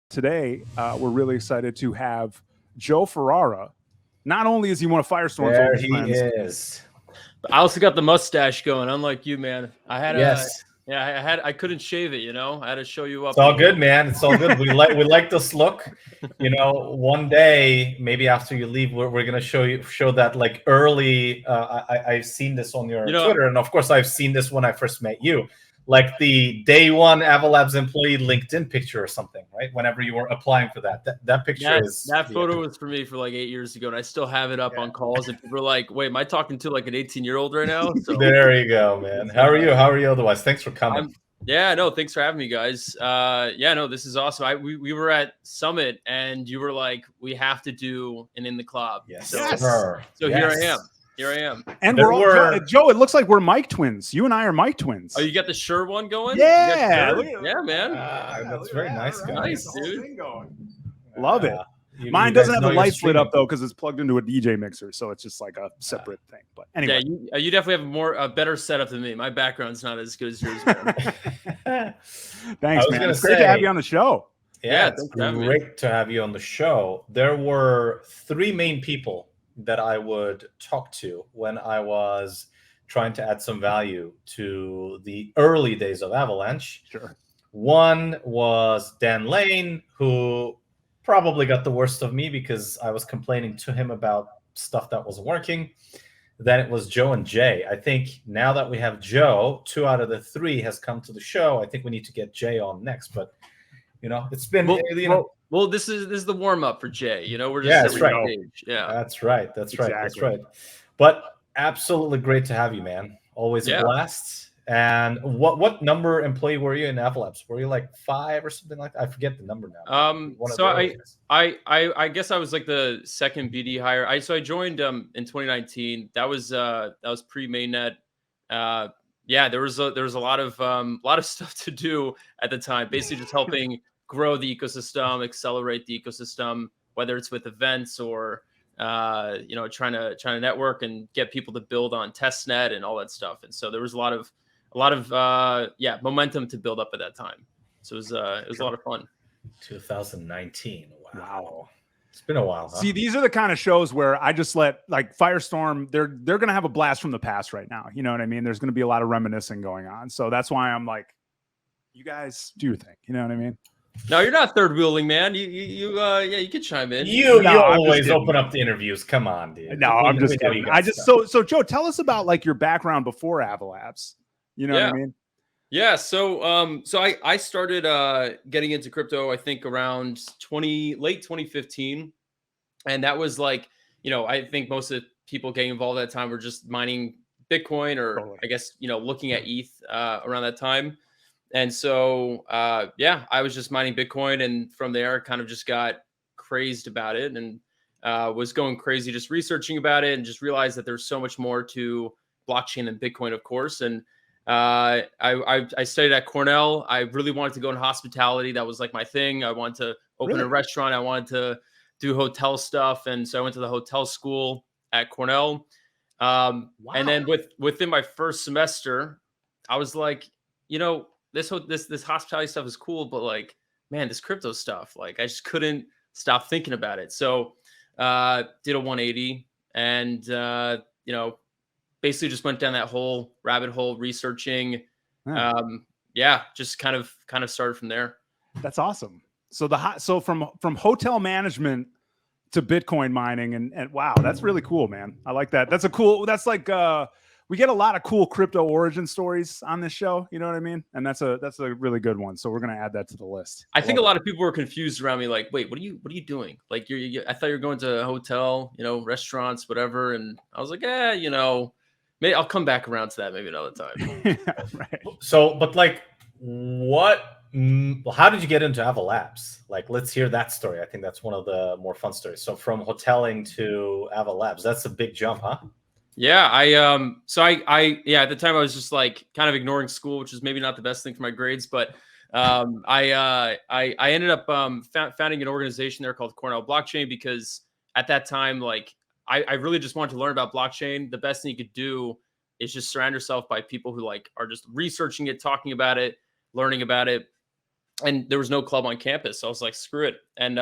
Today, we're really excited to have Joe Ferrara. Not only is he one of Firestorm's There oldest he friends, is. But I also got the mustache going, unlike you, man. I had Yes. I couldn't shave it, you know. I had to show you up. It's all good, man. It's all good. We like this look. You know, one day, maybe after you leave, we're gonna show that like early. I've seen this on your Twitter, and of course, I've seen this when I first met you, like the day one Avalabs employee LinkedIn picture or something, right? Whenever you were applying for that picture that photo was for me for like 8 years ago, and I still have it up on calls. And people are like, "Wait, am I talking to like an 18-year-old right now?" So there you go, man. How are you? How are you? Otherwise, thanks for coming. No, thanks for having me, guys. This is awesome. We were at Summit, and you were like, "We have to do an in the CLOB." Yes, so yes. Here I am. And Joe, it looks like we're Mike twins. You and I are Mike twins. Oh, you got the sure one going? Yeah. Yeah, man. That's very nice, guys. Nice, dude. Love it. Mine doesn't have the lights lit up though, because it's plugged into a DJ mixer, so it's just like a separate thing. But anyway, yeah, you definitely have a better setup than me. My background's not as good as yours. Thanks, man. It's great to have you on the show. Yeah, it's great to have you on the show. There were three main people that I would talk to when I was trying to add some value to the early days of Avalanche. Sure. One was Dan Lane, who probably got the worst of me because I was complaining to him about stuff that wasn't working. Then it was Joe and Jay. I think now that we have Joe, 2 out of the 3 has come to the show. I think we need to get Jay on next. But, you know, it's been... Well, this is the warm up for Jay. You know, we're just that's right. Stage. Yeah, that's right. That's right. But absolutely great to have you, man. Always a blast. And what number employee were you in Avalabs? Were you like 5 or something like that? I forget the number now. So I guess I was like the second BD hire. I joined in 2019. That was pre-mainnet. There was a lot of stuff to do at the time. Basically, just helping grow the ecosystem, accelerate the ecosystem, whether it's with events or trying to network and get people to build on testnet and all that stuff. And so there was a lot of momentum to build up at that time. So it was a lot of fun. 2019. Wow. It's been a while. Huh? See, these are the kind of shows where I just let like Firestorm, they're going to have a blast from the past right now. You know what I mean? There's going to be a lot of reminiscing going on. So that's why I'm like, you guys do your thing. You know what I mean? No, you're not third wheeling, man. You can chime in. You always open up the interviews. Come on, dude. No, I'm just kidding. So Joe, tell us about like your background before Avalabs. You know what I mean? Yeah. So I started getting into crypto, I think around late 2015. And that was like, I think most of the people getting involved at that time were just mining Bitcoin or I guess, looking at ETH around that time. And so, I was just mining Bitcoin, and from there kind of just got crazed about it and was going crazy, just researching about it and just realized that there's so much more to blockchain than Bitcoin, of course. And I studied at Cornell. I really wanted to go in hospitality. That was like my thing. I wanted to open a restaurant. I wanted to do hotel stuff. And so I went to the hotel school at Cornell. And then within my first semester, I was like, this hospitality stuff is cool, but like, man, this crypto stuff, like I just couldn't stop thinking about it. So did a 180 and basically just went down that whole rabbit hole researching. Just kind of started from there. That's awesome. So from hotel management to Bitcoin mining and wow, that's really cool, man. I like that. That's like we get a lot of cool crypto origin stories on this show. You know what I mean? And that's a really good one. So we're going to add that to the list. I think a lot of people were confused around me. Like, wait, what are you doing? Like I thought you were going to a hotel, restaurants, whatever. And I was like, maybe I'll come back around to that maybe another time. Right. So, but like how did you get into Avalabs? Like, let's hear that story. I think that's one of the more fun stories. So from hoteling to Avalabs, that's a big jump, huh? Yeah, at the time I was just like kind of ignoring school, which is maybe not the best thing for my grades, but I ended up founding an organization there called Cornell Blockchain because at that time, like I really just wanted to learn about blockchain. The best thing you could do is just surround yourself by people who like are just researching it, talking about it, learning about it. and there was no club on campus. So I was like, screw it. And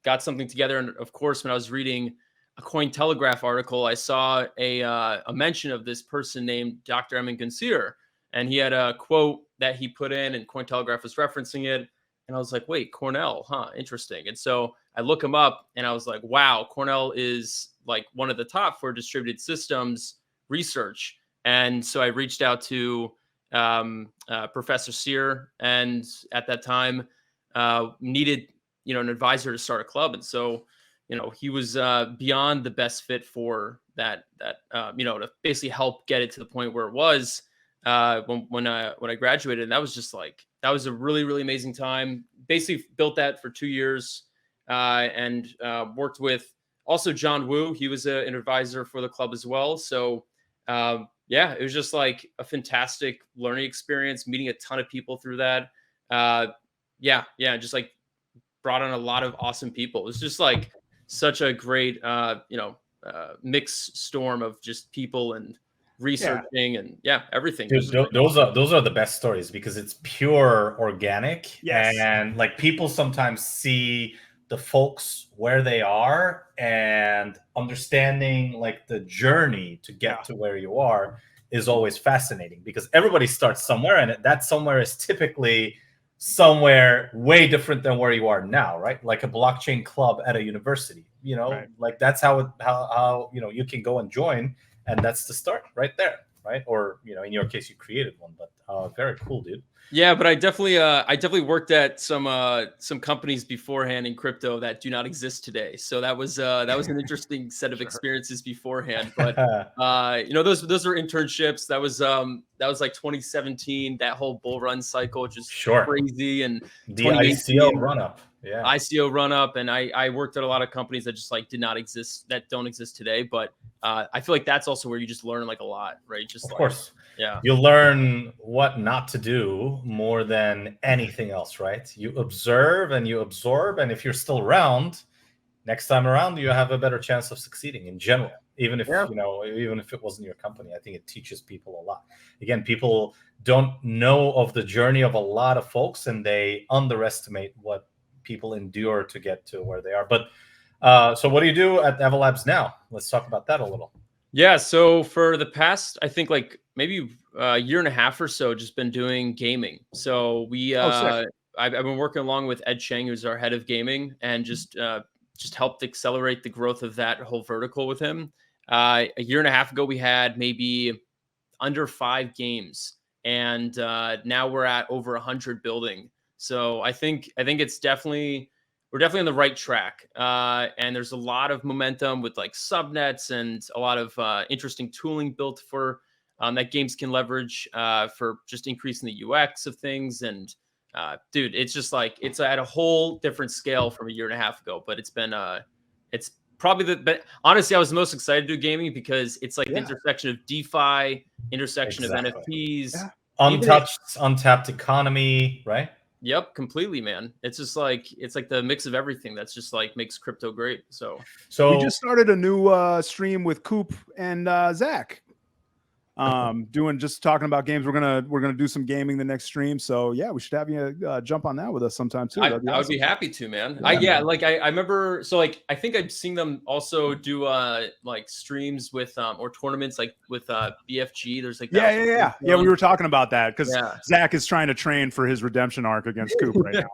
got something together. And of course, when I was reading a Cointelegraph article, I saw a mention of this person named Dr. Emin Gunsier. And he had a quote that he put in, and Cointelegraph was referencing it. And I was like, wait, Cornell, huh? Interesting. And so I look him up and I was like, wow, Cornell is like one of the top for distributed systems research. And so I reached out to Professor Sear, and at that time needed, an advisor to start a club. And so, he was beyond the best fit for that, to basically help get it to the point where it was when I graduated. And that was just that was a really, really amazing time. Basically built that for 2 years and worked with also John Woo. He was an advisor for the club as well. So it was just like a fantastic learning experience, meeting a ton of people through that. Just like brought on a lot of awesome people. It was just like such a great, mixed storm of just people and researching and everything. Dude, those are the best stories because it's pure organic. Yes. And like people sometimes see the folks where they are, and understanding like the journey to get to where you are is always fascinating, because everybody starts somewhere, and that somewhere is typically somewhere way different than where you are now, right? Like a blockchain club at a university, Right. like that's how you can go and join, and that's the start right there, right? Or in your case, you created one, but very cool, dude. Yeah, but I definitely worked at some companies beforehand in crypto that do not exist today. So that was an interesting set of experiences beforehand. But those were internships. That was like 2017. That whole bull run cycle, just crazy, and the ICO run up. Yeah, ICO run up, and I worked at a lot of companies that just like did not exist, that don't exist today. But I feel like that's also where you just learn like a lot, right? Just of course. Yeah. You learn what not to do more than anything else, right? You observe and you absorb, and if you're still around, next time around, you have a better chance of succeeding in general. Even if even if it wasn't your company, I think it teaches people a lot. Again, people don't know of the journey of a lot of folks, and they underestimate what people endure to get to where they are. But so what do you do at Avalabs now? Let's talk about that a little. Yeah, so for the past, I think like maybe a year and a half or so, just been doing gaming. So I've been working along with Ed Cheng, who's our head of gaming, and just helped accelerate the growth of that whole vertical with him. A year and a half ago, we had maybe under 5 games, and now we're at over 100 building. So I think it's we're definitely on the right track. And there's a lot of momentum with like subnets and a lot of interesting tooling built for that games can leverage for just increasing the UX of things. And dude, it's just like, it's at a whole different scale from a year and a half ago, but it's been, it's probably but honestly, I was most excited to do gaming because it's like the intersection of DeFi, intersection of NFTs, untapped economy, right? Yep, completely, man. It's just like the mix of everything that's just like makes crypto great. So we just started a new stream with Coop and Zach. Talking about games. We're gonna do some gaming the next stream. So yeah, we should have you jump on that with us sometime too. I would be happy to, man. I remember. So like I think I've seen them also do like streams with or tournaments like with BFG. There's like yeah. We were talking about that because Zach is trying to train for his redemption arc against Coop right now.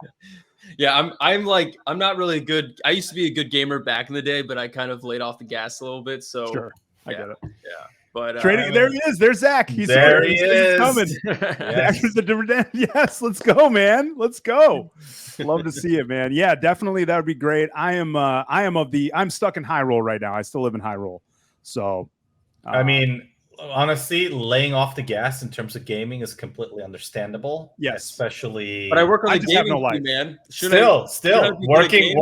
Yeah, I'm not really good. I used to be a good gamer back in the day, but I kind of laid off the gas a little bit. So sure, I get it. Yeah. But there he is. There's Zach. He's coming. Yes, let's go, man. Let's go. Love to see it, man. Yeah, definitely. That would be great. I'm stuck in high roll right now. I still live in high roll. So I mean, honestly, laying off the gas in terms of gaming is completely understandable. Yes, especially. But I work on the gaming team, man. Still working.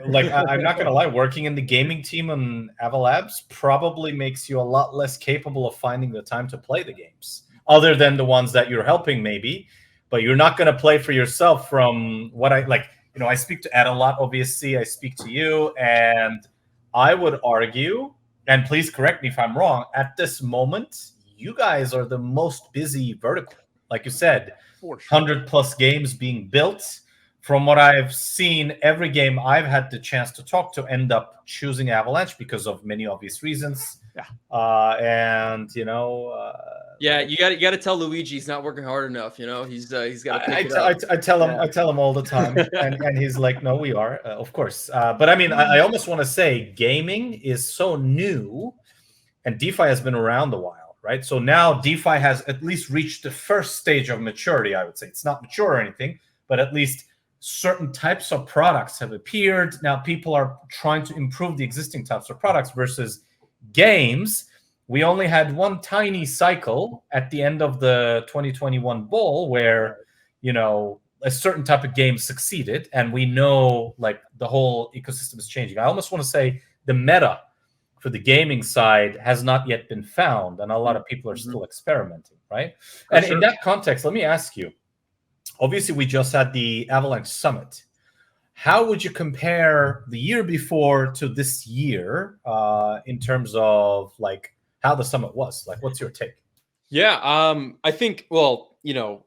Like I'm not gonna lie, working in the gaming team on Avalabs probably makes you a lot less capable of finding the time to play the games, other than the ones that you're helping, maybe. But you're not gonna play for yourself. From what I like, I speak to Ed a lot. Obviously, I speak to you, and I would argue. And please correct me if I'm wrong, at this moment, you guys are the most busy vertical. Like you said, For sure. 100+ games being built. From what I've seen, every game I've had the chance to talk to end up choosing Avalanche because of many obvious reasons. Yeah. And you know, yeah, you got to tell Luigi he's not working hard enough. You know, he's got to pick it up. I tell him all the time, and he's like, "No, we are, of course." But I mean, I almost want to say gaming is so new, and DeFi has been around a while, right? So now DeFi has at least reached the first stage of maturity. I would say it's not mature or anything, but at least certain types of products have appeared. Now people are trying to improve the existing types of products versus games. We only had one tiny cycle at the end of the 2021 bull where, you know, a certain type of game succeeded, and we know like the whole ecosystem is changing. I almost want to say the meta for the gaming side has not yet been found, and a lot of people are still experimenting, right? And in that context, let me ask you, obviously, we just had the Avalanche Summit. How would you compare the year before to this year in terms of like how the summit was? Like, what's your take? Yeah, I think, well, you know,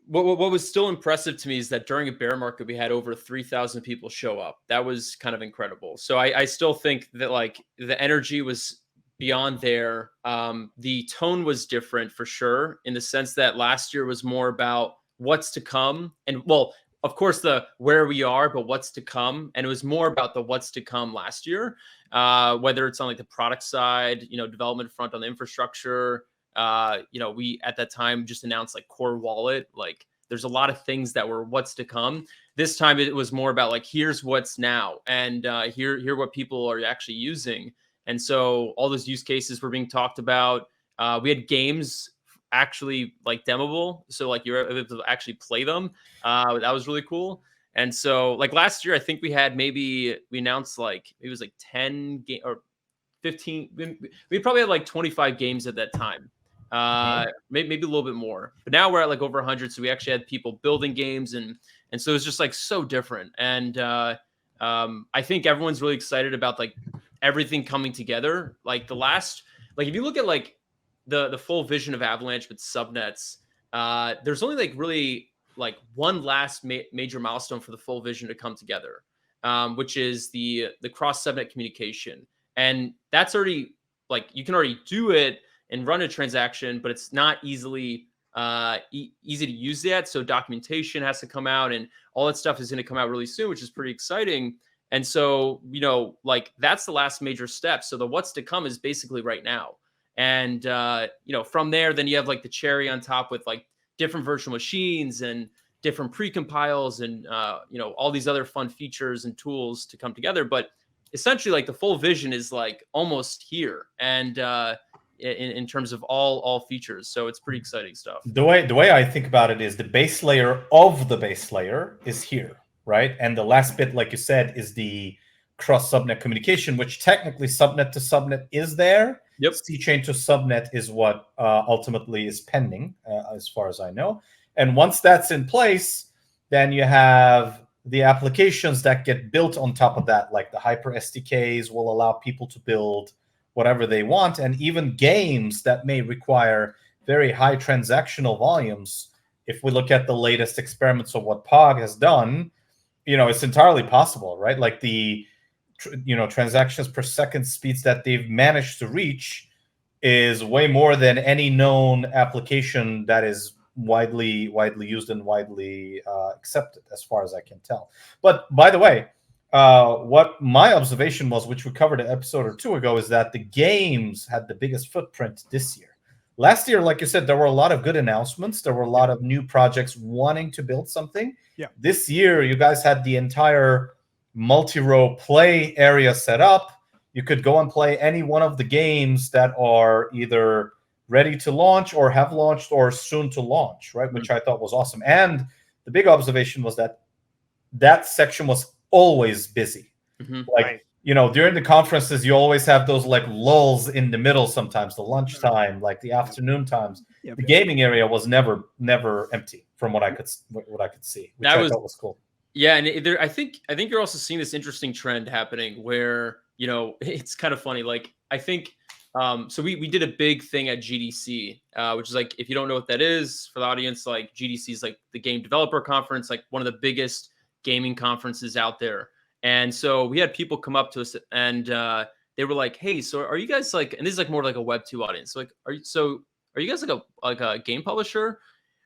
what was still impressive to me is that during a bear market, we had over 3,000 people show up. That was kind of incredible. So I still think that like the energy was beyond there. The tone was different for sure, in the sense that last year was more about what's to come, and well, of course the where we are, but what's to come. And it was more about the what's to come last year, whether it's on like the product side, you know, development front, on the infrastructure. You know, we at that time just announced like core wallet. Like there's a lot of things that were what's to come. This time it was more about like, here's what's now, and here what people are actually using. And so all those use cases were being talked about. We had games actually like demoable, so like you're able to actually play them. That was really cool. And so like last year, I think we announced like it was like 10 game or 15. We probably had like 25 games at that time, maybe a little bit more. But now we're at like over 100. So we actually had people building games, and so it's just like so different. And I think everyone's really excited about like everything coming together. Like if you look at like the full vision of Avalanche with subnets, there's only like really like one last major milestone for the full vision to come together, which is the cross subnet communication. And that's already like, you can already do it and run a transaction, but it's not easy to use yet. So documentation has to come out, and all that stuff is going to come out really soon, which is pretty exciting. And so, you know, like that's the last major step. So the what's to come is basically right now. And, you know, from there, then you have like the cherry on top with like different virtual machines and different pre-compiles and, you know, all these other fun features and tools to come together. But essentially like the full vision is like almost here. And in terms of all features. So it's pretty exciting stuff. The way I think about it is the base layer of the base layer is here, right? And the last bit, like you said, is the cross subnet communication, which technically subnet to subnet is there. Yep. C-chain to subnet is what ultimately is pending, as far as I know. And once that's in place, then you have the applications that get built on top of that, like the Hyper SDKs will allow people to build whatever they want, and even games that may require very high transactional volumes. If we look at the latest experiments of what POG has done, you know, it's entirely possible, right? Like the transactions per second speeds that they've managed to reach is way more than any known application that is widely used and widely accepted, as far as I can tell. But by the way, what my observation was, which we covered an episode or two ago, is that the games had the biggest footprint this year. Last year, like you said, there were a lot of good announcements. There were a lot of new projects wanting to build something. Yeah. This year, you guys had the entire multi-row play area set up. You could go and play any one of the games that are either ready to launch or have launched or soon to launch, right? Which I thought was awesome. And the big observation was that that section was always busy. Like, right. You know, during the conferences, you always have those like lulls in the middle sometimes, the lunchtime, like the afternoon times. Yep. The gaming area was never empty from what I could see, which I thought was cool. Yeah, and I think you're also seeing this interesting trend happening where, you know, it's kind of funny. Like, I think So we did a big thing at GDC, which is like, if you don't know what that is for the audience, like GDC is like the game developer conference, like one of the biggest gaming conferences out there. And so we had people come up to us and they were like, "Hey, so are you guys like?" And this is like more like a Web 2 audience. So like, are you guys like a game publisher?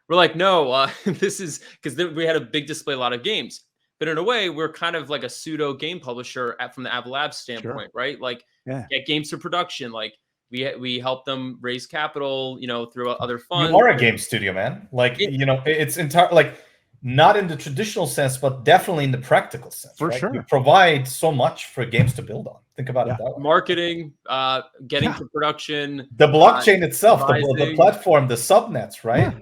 We're like, no, this is because we had a big display, a lot of games. But in a way, we're kind of like a pseudo game publisher from the Avalabs standpoint, right? Like, get games to production. Like, we help them raise capital, through other funds. You are a game studio, man. Like, it's entire like not in the traditional sense, but definitely in the practical sense. For right? sure. You provide so much for games to build on. Think about it that way. Marketing, getting to production. The blockchain itself, the platform, the subnets, right?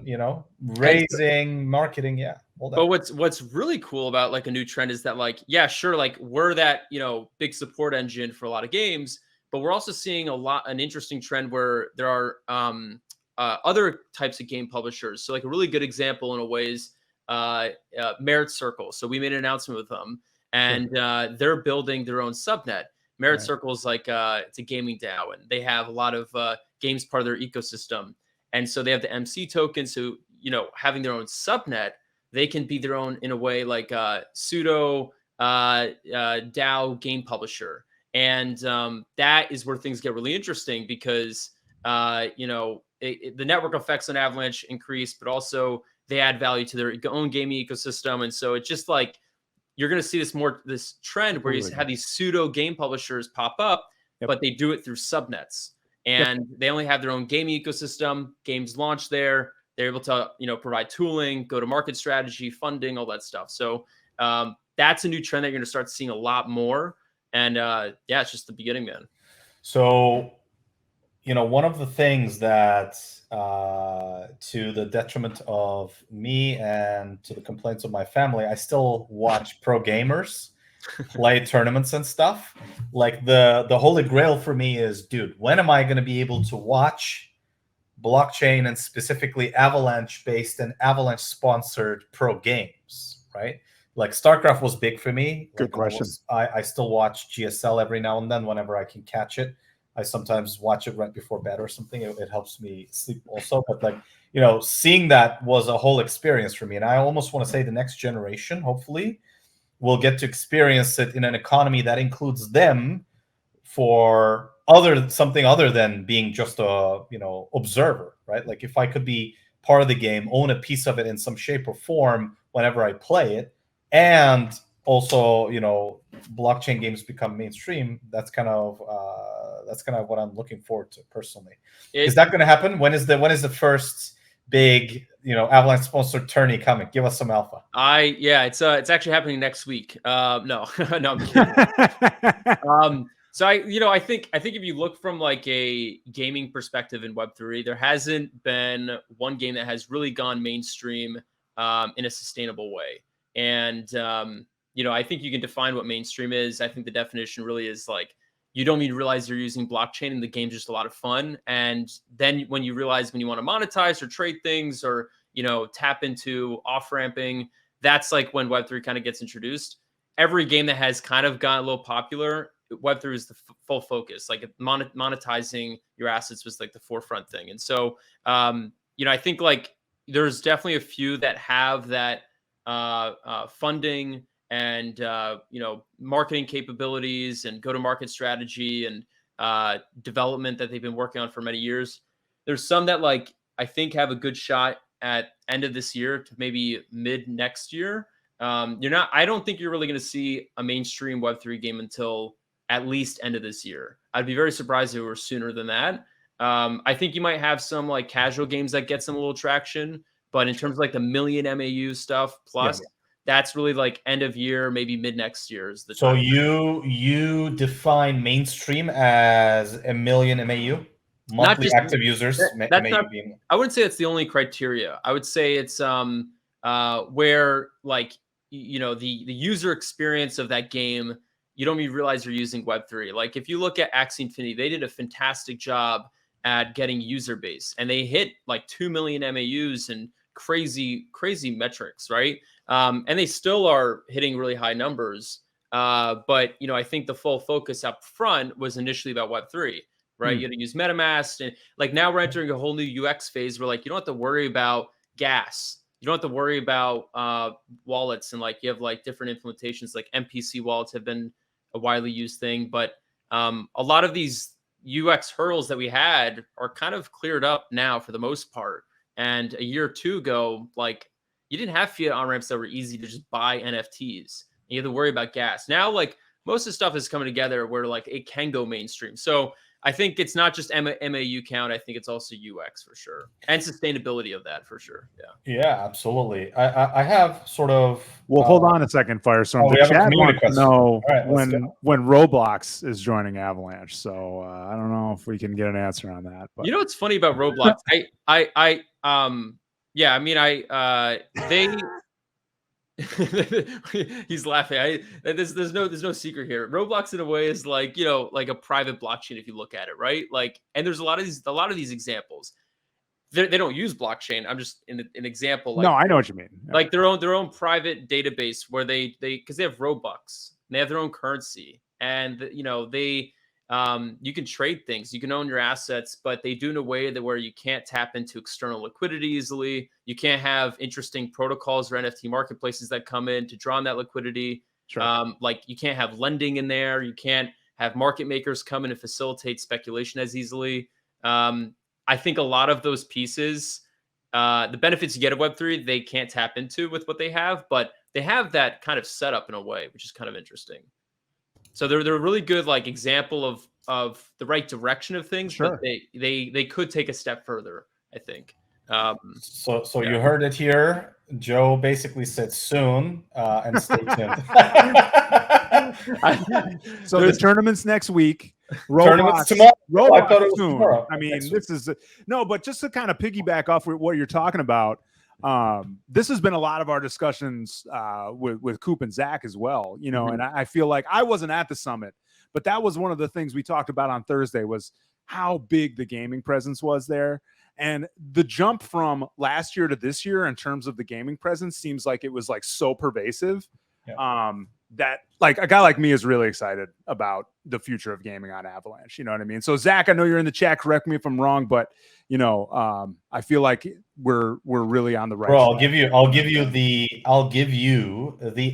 Raising, marketing, But what's really cool about like a new trend is that like, yeah, sure, like we're that, big support engine for a lot of games, but we're also seeing an interesting trend where there are other types of game publishers. So like a really good example in a way is Merit Circle. So we made an announcement with them, and they're building their own subnet. Merit Circle is like it's a gaming DAO, and they have a lot of games part of their ecosystem. And so they have the MC token. So having their own subnet, they can be their own, in a way, like pseudo DAO game publisher. And that is where things get really interesting because, the network effects on Avalanche increase, but also they add value to their own gaming ecosystem. And so it's just like, you're going to see this trend where you have these pseudo game publishers pop up, but they do it through subnets. And they only have their own gaming ecosystem, games launch there. They're able to, provide tooling, go-to-market strategy, funding, all that stuff. So that's a new trend that you're going to start seeing a lot more. And it's just the beginning, man. So, one of the things that, to the detriment of me and to the complaints of my family, I still watch pro gamers play tournaments and stuff. Like the holy grail for me is, dude, when am I going to be able to watch blockchain and specifically Avalanche-based and Avalanche-sponsored pro games, right? Like StarCraft was big for me. Good question. I still watch GSL every now and then whenever I can catch it. I sometimes watch it right before bed or something. It helps me sleep also. But like, seeing that was a whole experience for me. And I almost want to say the next generation, hopefully, will get to experience it in an economy that includes them for something other than being just a observer, right? Like if I could be part of the game, own a piece of it in some shape or form whenever I play it, and also blockchain games become mainstream, that's kind of what I'm looking forward to personally. Is that going to happen? When is the first big Avalanche sponsored tourney coming? Give us some alpha. It's actually happening next week. No, I'm kidding. So I think if you look from like a gaming perspective in Web3, there hasn't been one game that has really gone mainstream in a sustainable way. And I think you can define what mainstream is. I think the definition really is like, you don't need to realize you're using blockchain and the game's just a lot of fun. And then when you realize when you want to monetize or trade things or, tap into off-ramping, that's like when Web3 kind of gets introduced. Every game that has kind of gotten a little popular, Web3 is the full focus. Like monetizing your assets was like the forefront thing. And so, I think like there's definitely a few that have that funding and marketing capabilities and go-to-market strategy and development that they've been working on for many years. There's some that like I think have a good shot at end of this year to maybe mid next year. I don't think you're really going to see a mainstream Web3 game until at least end of this year. I'd be very surprised if it were sooner than that. I think you might have some like casual games that get some little traction, but in terms of like the million MAU stuff plus, that's really like end of year, maybe mid next year is the time. So you define mainstream as a million MAU? Monthly active users. I wouldn't say it's the only criteria. I would say it's where like the user experience of that game, you don't even realize you're using Web3. Like if you look at Axie Infinity, they did a fantastic job at getting user base, and they hit like 2 million MAUs and crazy metrics, right? And they still are hitting really high numbers. But I think the full focus up front was initially about Web3. right? You got to use MetaMask, and like now we're entering a whole new UX phase where like you don't have to worry about gas. You don't have to worry about wallets, and like you have like different implementations. Like MPC wallets have been a widely used thing, but a lot of these UX hurdles that we had are kind of cleared up now for the most part. And a year or two ago, like you didn't have fiat on ramps that were easy to just buy NFTs. You had to worry about gas. Now, like most of the stuff is coming together where like it can go mainstream. So I think it's not just MAU count. I think it's also UX for sure, and sustainability of that for sure. Yeah, absolutely. I have sort of. Well, hold on a second, Firestorm. The chat wants to know when Roblox is joining Avalanche. So I don't know if we can get an answer on that. But you know what's funny about Roblox? Yeah, I mean, they. He's laughing. There's no secret here. Roblox in a way is like, you know, like a private blockchain if you look at it, right? Like, and there's a lot of these examples. They don't use blockchain. I'm just an example. Like, no, I know what you mean. Yeah. Like their own private database where they because they have Robux. They have their own currency, and you know you can trade things, you can own your assets, but they do in a way that where you can't tap into external liquidity easily. You can't have interesting protocols or NFT marketplaces that come in to draw on that liquidity. Sure. Like you can't have lending in there. You can't have market makers come in and facilitate speculation as easily. I think a lot of those pieces, the benefits you get of Web3, they can't tap into with what they have, but they have that kind of setup in a way, which is kind of interesting. So they're a really good like example of the right direction of things, sure. But they could take a step further, I think. So yeah. You heard it here. Joe basically said soon, and stay tuned. So the tournament's next week. Tournament's tomorrow. Roblox I thought it was soon. Tomorrow. I mean, this is no, but just to kind of piggyback off what you're talking about. This has been a lot of our discussions with Coop and Zach as well, you know, and I feel like I wasn't at the summit, but that was one of the things we talked about on Thursday was how big the gaming presence was there. And the jump from last year to this year in terms of the gaming presence seems like it was like so pervasive. Yeah. That like a guy like me is really excited about the future of gaming on Avalanche. You know what I mean? So Zach, I know you're in the chat. Correct me if I'm wrong, but you know, I feel like we're really on the right. Bro, I'll give you the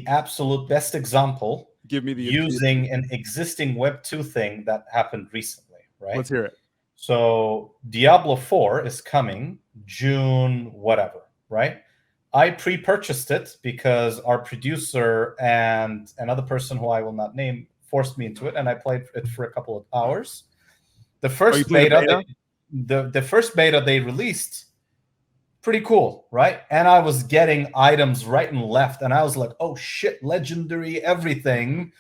absolute best example. Give me the using an existing Web 2 thing that happened recently, right? Let's hear it. So Diablo 4 is coming June, whatever, right? I pre-purchased it because our producer and another person who I will not name forced me into it, and I played it for a couple of hours. The first beta, the first beta they released, pretty cool, right? And I was getting items right and left, and I was like, oh shit, legendary everything.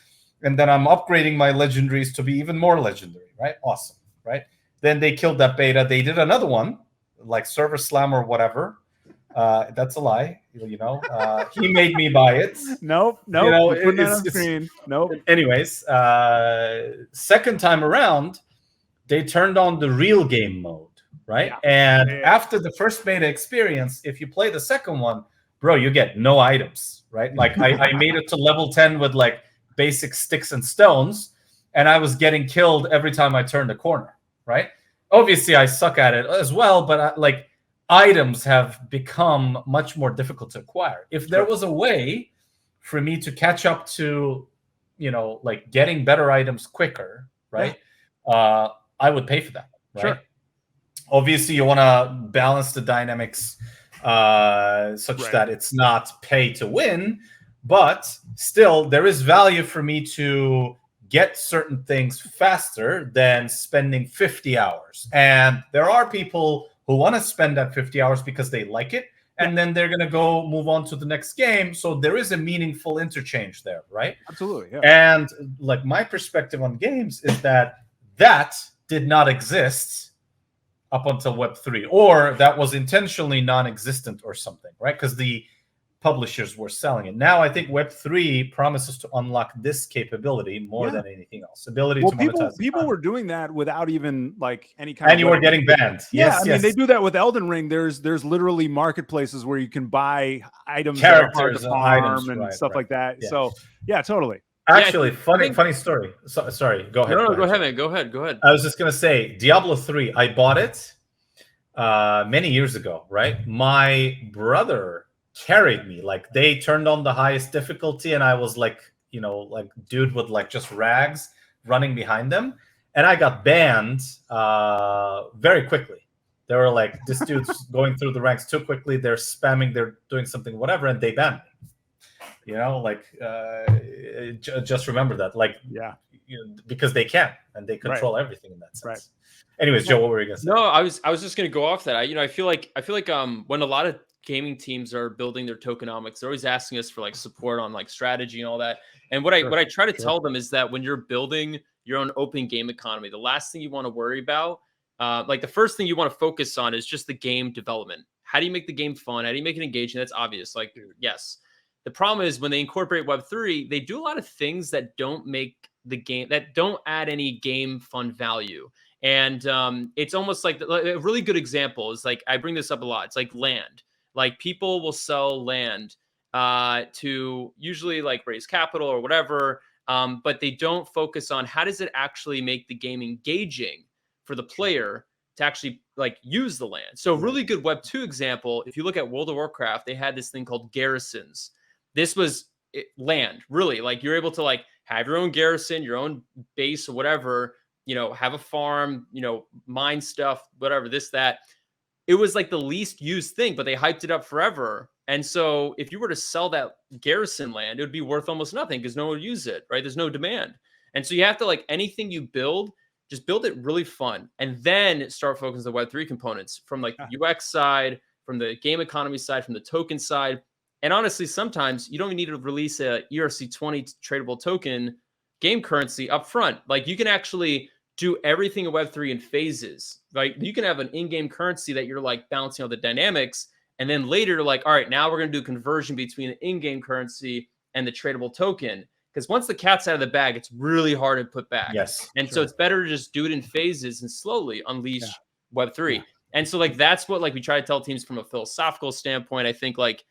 And then I'm upgrading my legendaries to be even more legendary, right? Awesome, right? Then they killed that beta. They did another one, like Server Slam or whatever. That's a lie, you know. He made me buy it. Nope. You know, Nope. Anyways, second time around, they turned on the real game mode, right? Yeah. And after the first beta experience, if you play the second one, bro, you get no items, right? Like I made it to level 10 with like basic sticks and stones, and I was getting killed every time I turned a corner, right? Obviously, I suck at it as well, but items have become much more difficult to acquire. If there was a way for me to catch up to, you know, like getting better items quicker, right? Yeah. I would pay for that, right? Sure. Obviously, you want to balance the dynamics such that it's not pay to win, but still there is value for me to get certain things faster than spending 50 hours. And there are people who want to spend that 50 hours because they like it, and then they're going to go move on to the next game. So there is a meaningful interchange there, right? Absolutely, yeah. And like my perspective on games is that did not exist up until Web 3, or that was intentionally non-existent or something, right? Because the publishers were selling it. Now I think Web 3 promises to unlock this capability more than anything else. Ability to monetize. People were doing that without even like any kind and you were getting banned. Yeah, I mean they do that with Elden Ring. There's literally marketplaces where you can buy items characters that are hard to farm and stuff like that. Yeah. So yeah, totally. Actually, funny story. Sorry, go ahead. No, go ahead, man. Go ahead. I was just gonna say, Diablo 3. I bought it many years ago, right? My brother carried me. Like, they turned on the highest difficulty, and I was like, like dude with like just rags running behind them, and I got banned very quickly. They were like, this dude's going through the ranks too quickly. They're spamming. They're doing something, whatever, and they banned me. Just remember that. Like, because they can, and they control everything in that sense. Right. Anyways, Joe, what were you gonna say? No, I was just gonna go off that. I feel like when a lot of gaming teams are building their tokenomics, they're always asking us for like support on like strategy and all that. And what I try to tell them is that when you're building your own open game economy, the last thing you want to worry about, like the first thing you want to focus on is just the game development. How do you make the game fun? How do you make it engaging? That's obvious. Like, yes. The problem is when they incorporate Web3, they do a lot of things that don't make the game, that don't add any game fun value. And it's almost like a really good example is like, I bring this up a lot. It's like land. Like, people will sell land to usually like raise capital or whatever, but they don't focus on how does it actually make the game engaging for the player to actually like use the land. So really good Web2 example, if you look at World of Warcraft, they had this thing called garrisons. This was land, really. Like, you're able to like have your own garrison, your own base or whatever, have a farm, mine stuff, whatever, this, that. It was like the least used thing, but they hyped it up forever. And so if you were to sell that garrison land, it would be worth almost nothing because no one would use it, right? There's no demand. And so you have to, like, anything you build, just build it really fun, and then start focusing on the Web3 components from like the UX side, from the game economy side, from the token side. And honestly, sometimes you don't even need to release a ERC20 tradable token game currency up front. Like, you can actually do everything in Web3 in phases. Like, you can have an in-game currency that you're like balancing all the dynamics, and then later, like, all right, now we're going to do conversion between the in-game currency and the tradable token. Because once the cat's out of the bag, it's really hard to put back. Yes. And so it's better to just do it in phases and slowly unleash Web3. And so like, that's what like we try to tell teams from a philosophical standpoint. I think like,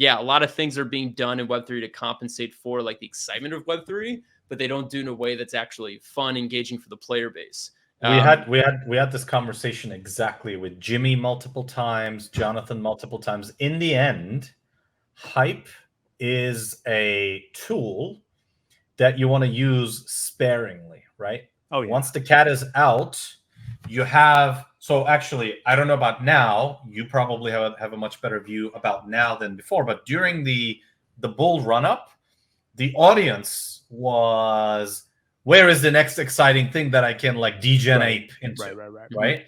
a lot of things are being done in Web3 to compensate for like the excitement of Web3, but they don't do it in a way that's actually fun, engaging for the player base. We had this conversation exactly with Jimmy multiple times, Jonathan multiple times. In the end, hype is a tool that you want to use sparingly, right? Oh, yeah. Once the cat is out, you have. So actually, I don't know about now. You probably have a much better view about now than before. But during the bull run up, the audience was, where is the next exciting thing that I can like degen ape into? Right.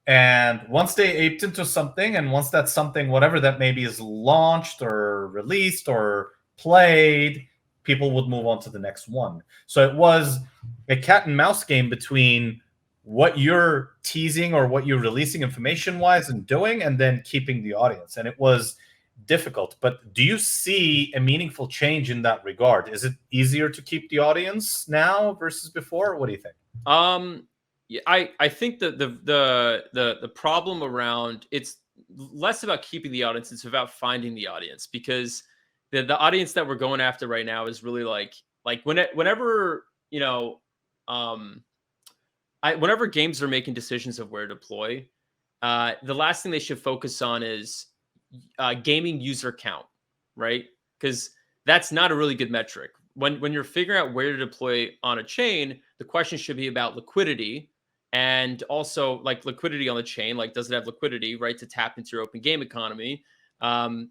And once they aped into something, and once that something, whatever that maybe is launched or released or played, people would move on to the next one. So it was a cat and mouse game between what you're teasing or what you're releasing information-wise and doing, and then keeping the audience. And it was difficult. But do you see a meaningful change in that regard? Is it easier to keep the audience now versus before? What do you think? I think that the problem around, it's less about keeping the audience, it's about finding the audience, because the audience that we're going after right now is really like whenever whenever games are making decisions of where to deploy, the last thing they should focus on is gaming user count, right? Because that's not a really good metric. When you're figuring out where to deploy on a chain, the question should be about liquidity, and also like liquidity on the chain. Like, does it have liquidity, right, to tap into your open game economy? And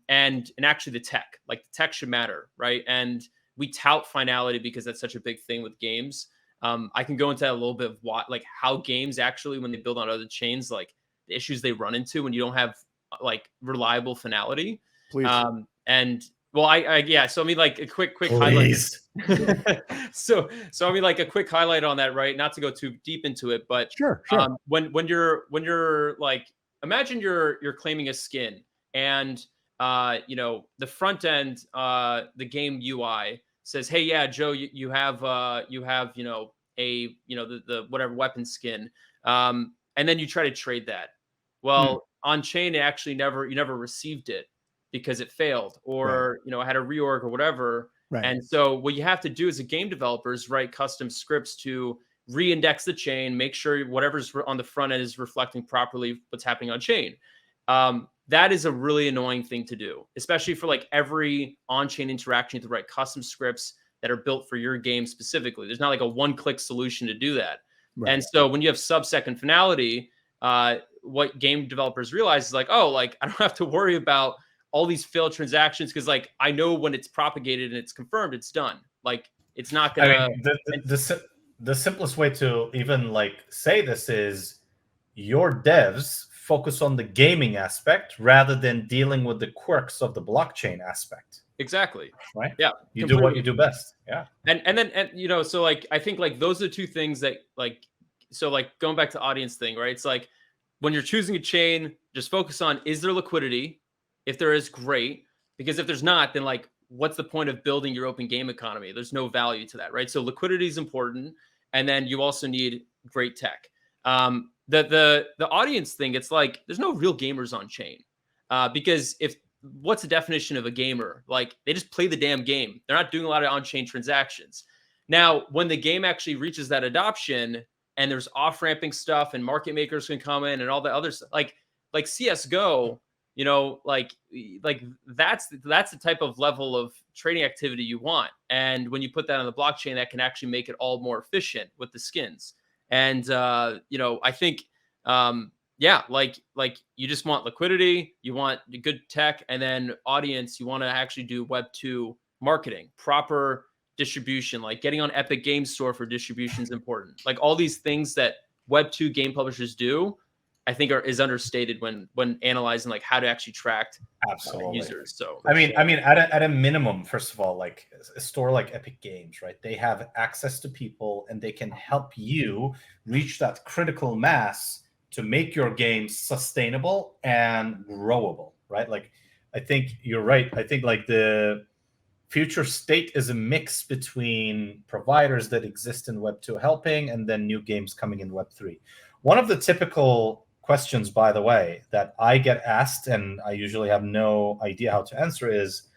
actually the tech, like the tech should matter, right? And we tout finality because that's such a big thing with games. I can go into that a little bit of like how games actually, when they build on other chains, like the issues they run into when you don't have like reliable finality. Please. And well, so I mean, like a quick highlight. so I mean, like a quick highlight on that, right? Not to go too deep into it, but sure. When you're like, imagine you're claiming a skin, and the front end, the game UI says, hey, yeah, Joe, you have the whatever weapon skin, and then you try to trade that. Well, on chain, it actually you never received it because it failed, or I had a reorg or whatever, Right. And so what you have to do as a game developer is write custom scripts to re-index the chain, make sure whatever's on the front end is reflecting properly what's happening on chain. That is a really annoying thing to do, especially for like every on-chain interaction. You have to write custom scripts that are built for your game specifically. There's not like a one-click solution to do that. Right. And so when you have sub-second finality, what game developers realize is like, oh, like I don't have to worry about all these failed transactions because like I know when it's propagated and it's confirmed, it's done. Like it's not gonna. I mean, the simplest way to even like say this is your devs focus on the gaming aspect rather than dealing with the quirks of the blockchain aspect. Exactly. Right. Yeah. You do what you do best. Yeah. And then you know, so like I think like those are two things that like, so like going back to audience thing, right? It's like when you're choosing a chain, just focus on, is there liquidity? If there is, great. Because if there's not, then like what's the point of building your open game economy? There's no value to that, right? So liquidity is important, and then you also need great tech. The audience thing, it's like there's no real gamers on chain, because what's the definition of a gamer? Like they just play the damn game. They're not doing a lot of on-chain transactions. Now, when the game actually reaches that adoption and there's off-ramping stuff and market makers can come in and all the other stuff, like CSGO, you know, like that's the type of level of trading activity you want. And when you put that on the blockchain, that can actually make it all more efficient with the skins. And you know, I think yeah, like you just want liquidity, you want good tech, and then audience, you want to actually do Web 2 marketing, proper distribution, like getting on Epic Games Store for distribution is important. Like all these things that Web 2 game publishers do, I think is understated when analyzing like how to actually track users. So I mean at a minimum, first of all, like a store like Epic Games, right? They have access to people and they can help you reach that critical mass to make your game sustainable and growable, right? Like I think you're right. I think like the future state is a mix between providers that exist in Web 2 helping and then new games coming in Web 3. One of the typical questions, by the way, that I get asked and I usually have no idea how to answer is,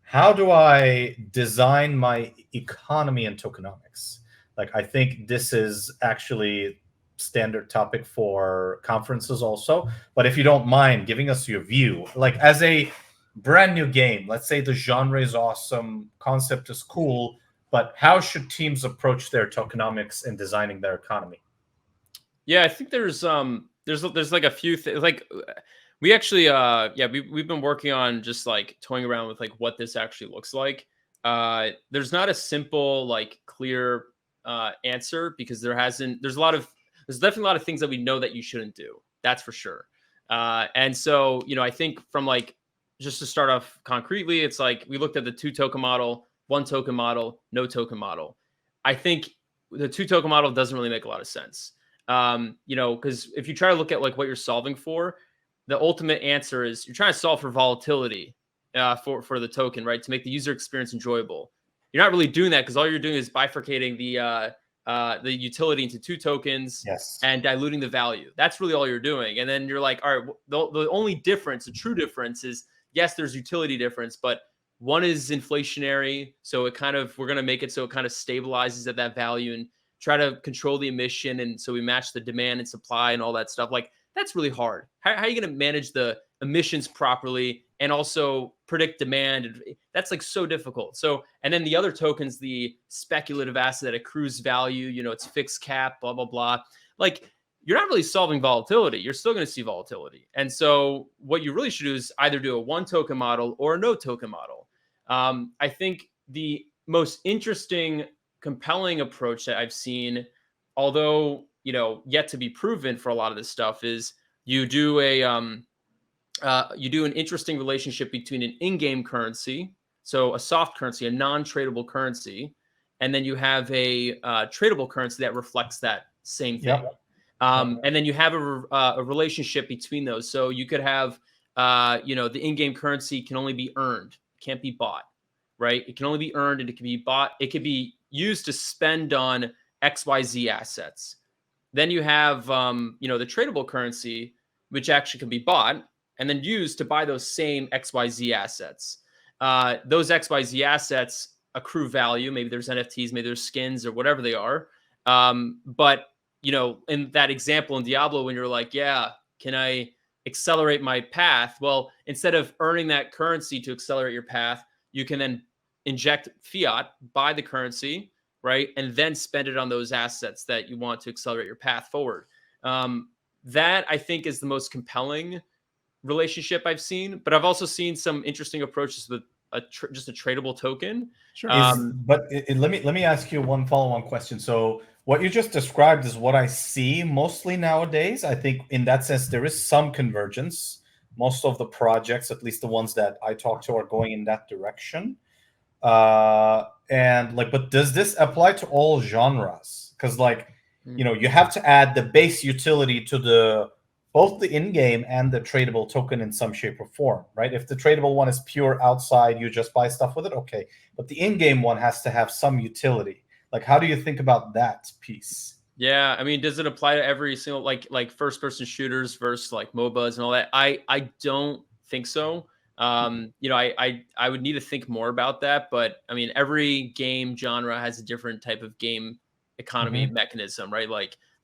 how do I design my economy and tokenomics? Like, I think this is actually standard topic for conferences also. But if you don't mind giving us your view, like as a brand new game, let's say the genre is awesome, concept is cool, but how should teams approach their tokenomics in designing their economy? Yeah, I think there's like a few things. Like we actually we've been working on just like toying around with like what this actually looks like. There's not a simple like clear answer because there's definitely a lot of things that we know that you shouldn't do. That's for sure. And so, you know, I think from like, just to start off concretely, it's like we looked at the 2 token model, 1 token model, no token model. I think the 2 token model doesn't really make a lot of sense. You know, because if you try to look at like what you're solving for, the ultimate answer is you're trying to solve for volatility for the token, right? To make the user experience enjoyable. You're not really doing that because all you're doing is bifurcating the utility into 2 tokens, yes, and diluting the value. That's really all you're doing. And then you're like, all right, the only difference, the true difference is, yes, there's utility difference, but one is inflationary. So it kind of, we're going to make it so it kind of stabilizes at that value and try to control the emission. And so we match the demand and supply and all that stuff. Like that's really hard. How are you going to manage the emissions properly and also predict demand? That's like so difficult. So, and then the other tokens, the speculative asset that accrues value, you know, it's fixed cap, blah, blah, blah. Like you're not really solving volatility. You're still going to see volatility. And so what you really should do is either do a 1 token model or a no token model. I think the most interesting, compelling approach that I've seen, although, you know, yet to be proven for a lot of this stuff, is you do an interesting relationship between an in-game currency, so a soft currency, a non-tradable currency, and then you have a tradable currency that reflects that same thing. Yep. And then you have a relationship between those. So you could have, you know, the in-game currency can only be earned, can't be bought, right? It can only be earned and it can be bought. It could be used to spend on XYZ assets. Then you have, you know, the tradable currency, which actually can be bought and then used to buy those same XYZ assets. Those XYZ assets accrue value. Maybe there's NFTs, maybe there's skins or whatever they are. But in that example in Diablo, when you're like, yeah, can I accelerate my path? Well, instead of earning that currency to accelerate your path, you can then inject fiat, buy the currency, right? And then spend it on those assets that you want to accelerate your path forward. That I think is the most compelling relationship I've seen, but I've also seen some interesting approaches with just a tradable token. Sure. Let me ask you one follow-on question. So what you just described is what I see mostly nowadays. I think in that sense there is some convergence. Most of the projects, at least the ones that I talk to, are going in that direction. But does this apply to all genres? Because you have to add the base utility to both the in-game and the tradable token in some shape or form, right? If the tradable one is pure outside, you just buy stuff with it, okay. But the in-game one has to have some utility. How do you think about that piece? Yeah, I mean, does it apply to every single like first-person shooters versus MOBAs and all that? I don't think so. I would need to think more about that, but I mean, every game genre has a different type of game economy mechanism, right?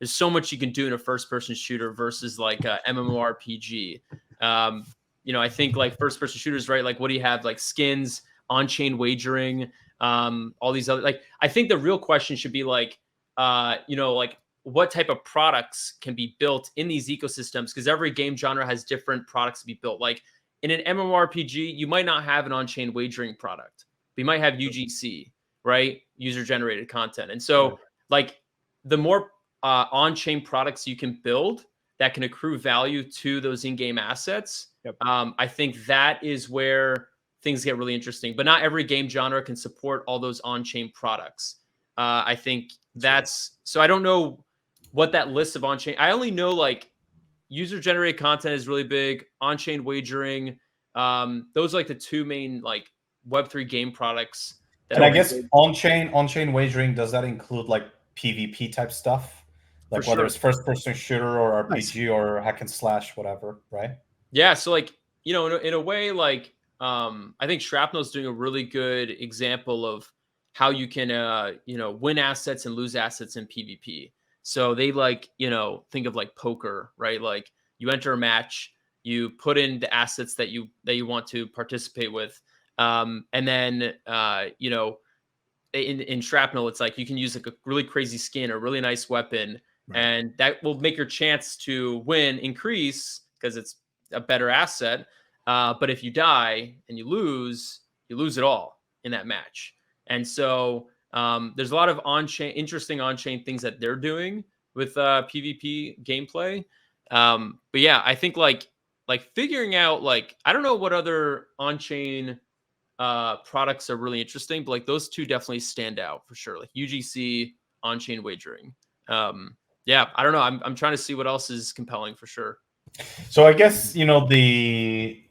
There's so much you can do in a first-person shooter versus a MMORPG. I think first-person shooters, right? What do you have? Skins, on-chain wagering, all these other I think the real question should be what type of products can be built in these ecosystems? Because every game genre has different products to be built. In an MMORPG, you might not have an on-chain wagering product, but you might have UGC, right? User-generated content. And so, the more on-chain products you can build that can accrue value to those in-game assets, I think that is where things get really interesting. But not every game genre can support all those on-chain products. I think that's so. I don't know what that list of on-chain. I only know user-generated content is really big. On-chain wagering. Those are the two main Web3 game products. And I guess on-chain wagering, does that include PvP type stuff? Whether it's first-person shooter or RPG or hack and slash, whatever, right? Yeah. So in a way, I think Shrapnel is doing a really good example of how you can win assets and lose assets in PvP. So they think of poker, right? You enter a match, you put in the assets that you want to participate with, and then in Shrapnel, it's you can use a really crazy skin or really nice weapon, and that will make your chance to win increase because it's a better asset. But if you die and you lose it all in that match. And so there's a lot of interesting on-chain things that they're doing with PvP gameplay. But yeah, I think figuring out I don't know what other on-chain products are really interesting, but those two definitely stand out for sure. UGC, on-chain wagering. Yeah, I don't know. I'm trying to see what else is compelling for sure. So I guess the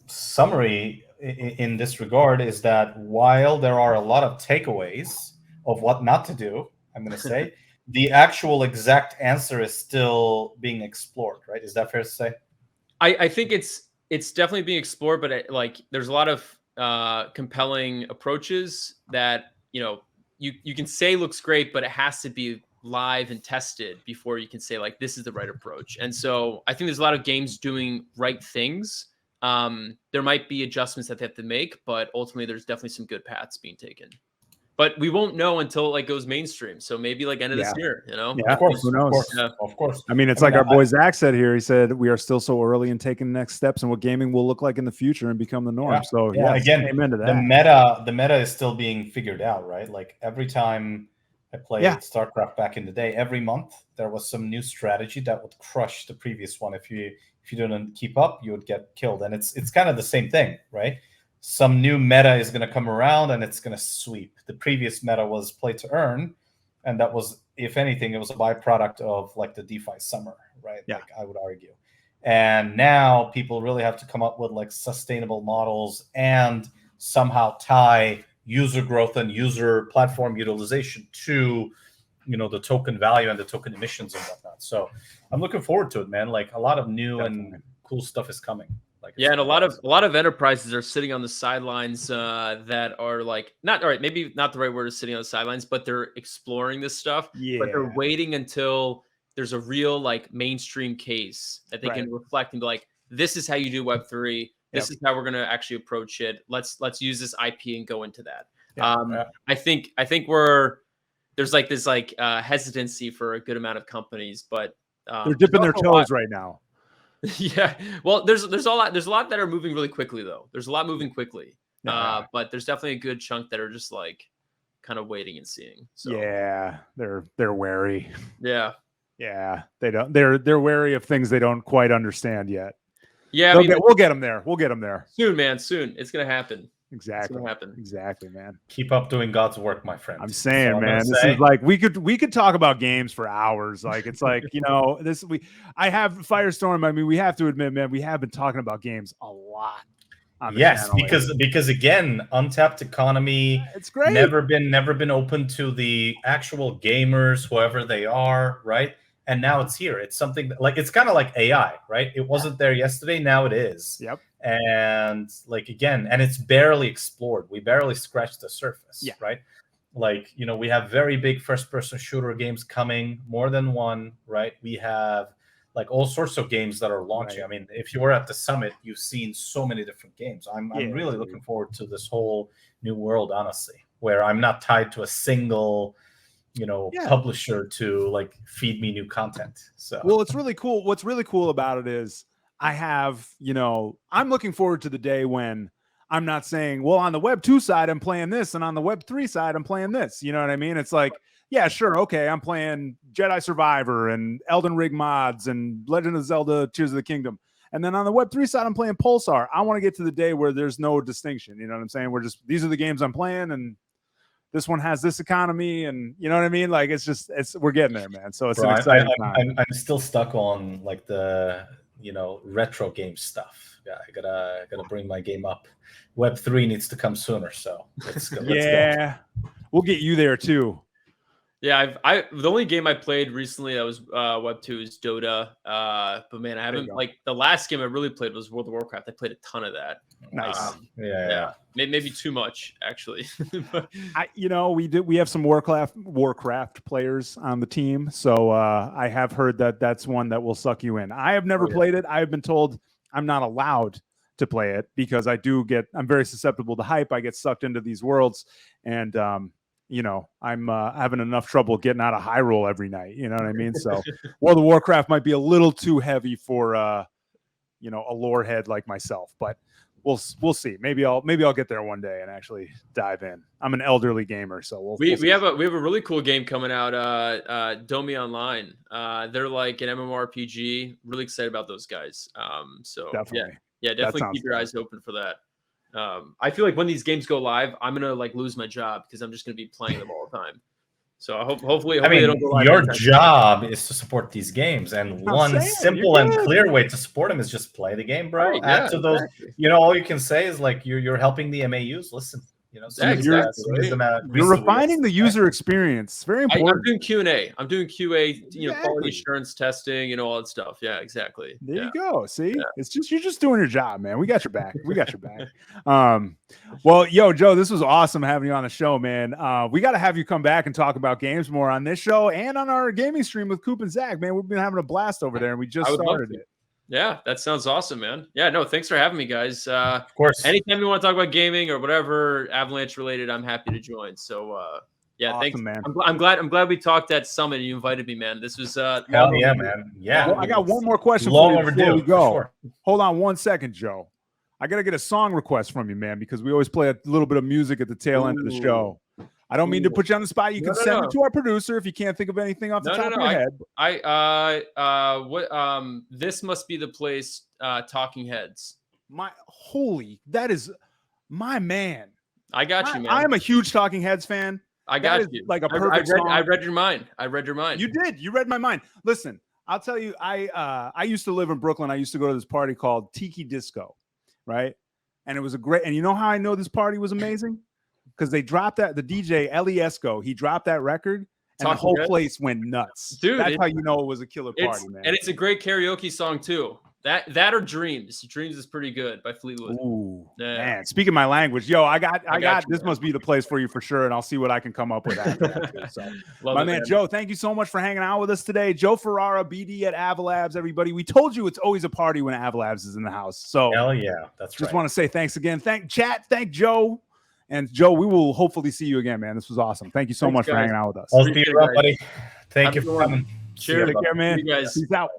summary in this regard is that while there are a lot of takeaways of what not to do, I'm going to say, the actual exact answer is still being explored, right? Is that fair to say? I think it's definitely being explored, but there's a lot of compelling approaches that you can say looks great, but it has to be live and tested before you can say this is the right approach. And so I think there's a lot of games doing right things. There might be adjustments that they have to make, but ultimately there's definitely some good paths being taken. But we won't know until it goes mainstream. So maybe end of this year, Yeah, of course. Who knows? Of course. I mean, it's our boy Zach said here. He said we are still so early in taking next steps and what gaming will look like in the future and become the norm. Yeah. So again, amen to that. The meta is still being figured out, right? Every time I played StarCraft back in the day, every month there was some new strategy that would crush the previous one. If you didn't keep up, you would get killed. And it's kind of the same thing, right? Some new meta is going to come around and it's going to sweep. The previous meta was play to earn, and that was, if anything, it was a byproduct of the DeFi summer, right? Yeah. I would argue. And now people really have to come up with sustainable models and somehow tie user growth and user platform utilization to the token value and the token emissions and whatnot. So I'm looking forward to it, man. A lot of new and cool stuff is coming. Like, yeah, and a lot of enterprises are sitting on the sidelines that are like not all right, maybe not the right word is sitting on the sidelines, but they're exploring this stuff. Yeah. But they're waiting until there's a real like mainstream case that they can reflect and be like, this is how you do Web3. This is how we're gonna actually approach it. Let's use this IP and go into that. I think there's like this like hesitancy for a good amount of companies, but they're dipping their toes right now. Yeah, well, there's a lot that are moving really quickly though. There's a lot moving quickly, but there's definitely a good chunk that are just like kind of waiting and seeing. So yeah, they're wary. Yeah, they don't. They're wary of things they don't quite understand yet. Yeah, we'll get them there. We'll get them there soon, man. Soon, it's gonna happen. Exactly. It's gonna happen. Exactly, man. Keep up doing God's work, my friend. I'm saying, man, this is like we could talk about games for hours. Like it's like, you know, I have Firestorm. I mean, we have to admit, man, we have been talking about games a lot. Yes, because again, untapped economy. It's great. Never been open to the actual gamers, whoever they are, right? And now it's here. It's something that, like, it's kind of like AI, right? It wasn't there yesterday. Now it is. Yep. And like, again, and it's barely explored. We barely scratched the surface, right? Like, you know, we have very big first-person shooter games coming, more than one, right? We have like all sorts of games that are launching. I mean, if you were at the summit, you've seen so many different games. I'm really looking forward to this whole new world, honestly, where I'm not tied to a single, you know, publisher to like feed me new content. So, well, it's really cool. What's really cool about it is I have, you know, I'm looking forward to the day when I'm not saying, well, on the Web 2 side, I'm playing this, and on the Web 3 side, I'm playing this. You know what I mean? It's like, yeah, sure, okay, I'm playing Jedi Survivor and Elden Ring mods and Legend of Zelda Tears of the Kingdom. And then on the Web 3 side, I'm playing Pulsar. I want to get to the day where there's no distinction. You know what I'm saying? These are the games I'm playing, and this one has this economy, and you know what I mean? Like, we're getting there, man. So it's an exciting time. I'm still stuck on like the, you know, retro game stuff. Yeah, I gotta bring my game up. Web 3 needs to come sooner, so let's go. We'll get you there too. Yeah, the only game I played recently that was Web 2 is Dota. But man, I haven't, like, the last game I really played was World of Warcraft. I played a ton of that. Nice. Maybe too much, actually. We have some Warcraft players on the team, so I have heard that's one that will suck you in. I have never played it. I have been told I'm not allowed to play it because I'm very susceptible to hype. I get sucked into these worlds, and you know, I'm having enough trouble getting out of Hyrule every night. You know what I mean? So World of Warcraft might be a little too heavy for you know, a lore head like myself, but we'll see. Maybe I'll get there one day and actually dive in. I'm an elderly gamer, so we have a really cool game coming out, Domi Online. They're like an MMORPG. Really excited about those guys. So definitely. Definitely keep your eyes open for that. I feel like when these games go live, I'm gonna like lose my job because I'm just gonna be playing them all the time. So hopefully I mean, they don't go live. Your job is to support these games, and one simple and clear way to support them is just play the game, bro. Right, Add to those. You know, all you can say is like you're helping the MAUs. Listen, you know, you're refining the user experience. Very important. I'm doing Q&A. I'm doing QA, you know, quality assurance testing, you know, all that stuff. Yeah, exactly. There you go. See, it's just you're just doing your job, man. We got your back. Well, yo, Joe, this was awesome having you on the show, man. We got to have you come back and talk about games more on this show and on our gaming stream with Coop and Zach, man. We've been having a blast over there, and we just started it. Yeah, that sounds awesome, man. Yeah, no, thanks for having me, guys. Of course. Anytime you want to talk about gaming or whatever Avalanche related, I'm happy to join. So, awesome, thanks, man. I'm glad we talked at Summit and you invited me, man. This was hell yeah, man. Yeah. Well, I got one more question for you before we go. Sure. Hold on 1 second, Joe. I gotta get a song request from you, man, because we always play a little bit of music at the tail end of the show. I don't mean to put you on the spot. You can send it to our producer if you can't think of anything off the top of your head. This must be the place. Talking Heads. That is my man. I got you, man. I'm a huge Talking Heads fan. I got you. Like a perfect song. I read your mind. You did. You read my mind. Listen, I'll tell you. I used to live in Brooklyn. I used to go to this party called Tiki Disco, right? And it was and you know how I know this party was amazing? Because they dropped the DJ Eliesco, he dropped that record and the whole place went nuts. Dude, that's how you know it was a killer party, man. And it's a great karaoke song too. That or Dreams. Dreams is pretty good by Fleetwood. Ooh, Yeah. man. Speaking my language, yo, I got you, this must be the place for you for sure. And I'll see what I can come up with after that too. So Love my it, man, Joe, thank you so much for hanging out with us today. Joe Ferrara, BD at Avalabs, everybody. We told you it's always a party when Avalabs is in the house. So hell yeah, that's just want to say thanks again. Thank Joe. And Joe, we will hopefully see you again, man. This was awesome. Thank you so much for hanging out with us. I'll see you, buddy. Thank you for coming. Cheers. Take care, man. See you guys. Peace out.